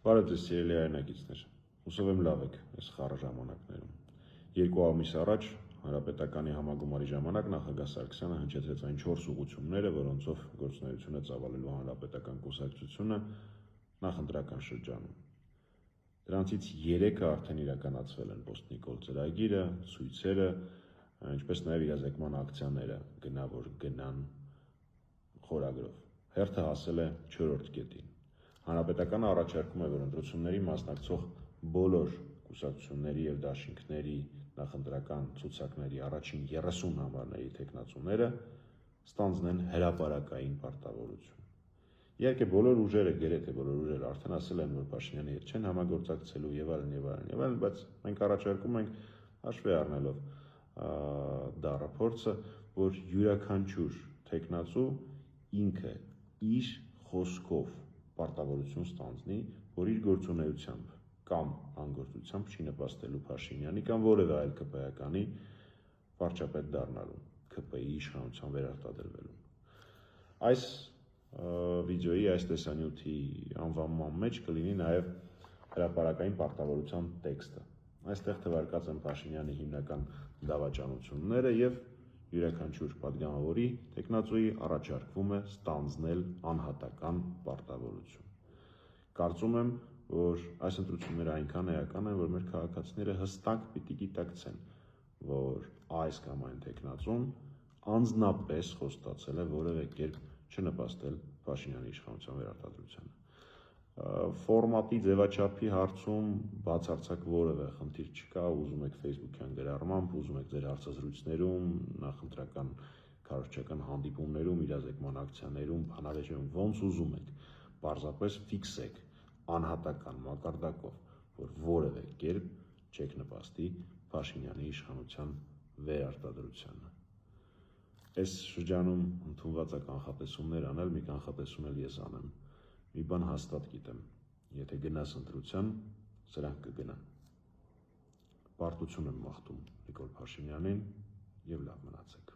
Բարև ձեզ սիրելի հայրենակիցներ, հուսով եմ լավ եք այս խառը ժամանակներում։ 2 ամիս առաջ Հանրապետականի համագումարի ժամանակ նախագահ Սարգսյանը հնչեցրեց այն 4 ուղղությունները, որոնցով գործունեություն է ծավալելու հանրապետական կուսակցությունը նախընտրական շրջանում։ Դրանցից 3-ը արդեն իրականացվել են Պոստնիկոլ ծրագիրը, ցույցերը, ինչպես նաև իրազեկման ակցիաները գնա որ գնան խորագրով։ Հերթը հասել է 4-րդ կետին։ Հանրապետականը առաջարկում է, որ ընտրությունների մասնակցող բոլոր կուսակցությունների եւ դաշինքների նախընտրական ցուցակների առաջին 30 համարների տեխնացուները ստանձնեն հրապարակային պարտավորություն։ Իհարկե բոլոր ուժերը, գրեթե բոլոր ուժերը արդեն ասել են, որ Փաշինյանի հետ չեն համագործակցելու եւ այլն, բայց մենք առաջարկում ենք հաշվի առնելով դա ռապորտը, որ յուրաքանչյուր տեխնացու ինքը իր խոսքով պարտավորություն ստանձնի, որ իր գործունեությամբ կամ անգործությամբ չի նպաստելու Փաշինյանի կամ որևէ այլ ԿՊ-ականի վարչապետ դառնալուն, ԿՊ-ի իշխանության վերարտադրվելուն։ Այս վիդեոյի, այս տեսանյութի անվանման մեջ կլինի նաև հրապարակային պարտավորության տեքստը։ Այստեղ թվարկած են Փաշինյանի հիմնական դավաճանությունները եւ յուրաքանչյուր պատգամավորի տեխնացուի առաջարկվում է ստանձնել անհատական պարտավորություն։ Կարծում եմ, որ այս ընտրությունները այնքան էական են, որ մեր քաղաքացիները հստակ պիտի գիտակցեն, որ այս կամ այն տեխնացուն անձնապես խոստացել է որևէ կերպ չնպաստել Փաշինյանի իշխանության վերարտադրությանը։ Ֆորմատի ձևաչափի հարցում բացարձակ որևէ խնդիր չկա, ուզում եք Facebook-յան գրառմամբ, ուզում եք ձեր հարցազրույցներում, նախընտրական քարոզչական հանդիպումներում, իրազեկման ակցիաներում, բանավեճերում, ոնց ուզում եք, պարզապես ֆիքսեք անհատական մակարդակով, որ որևէ կերպ չեք նպաստի Փաշինյանի իշխանության վերարտադրությանը։ Այս շրջանում ընդունված է կանխատեսումներ անել, մի կանխատեսում էլ ես անեմ։ Մի բան հաստատ գիտեմ, եթե գնաս ընտրության, սրանք կգնան։ Պարտություն եմ մաղթում Նիկոլ Փաշինյանին եւ լավ մնացեք։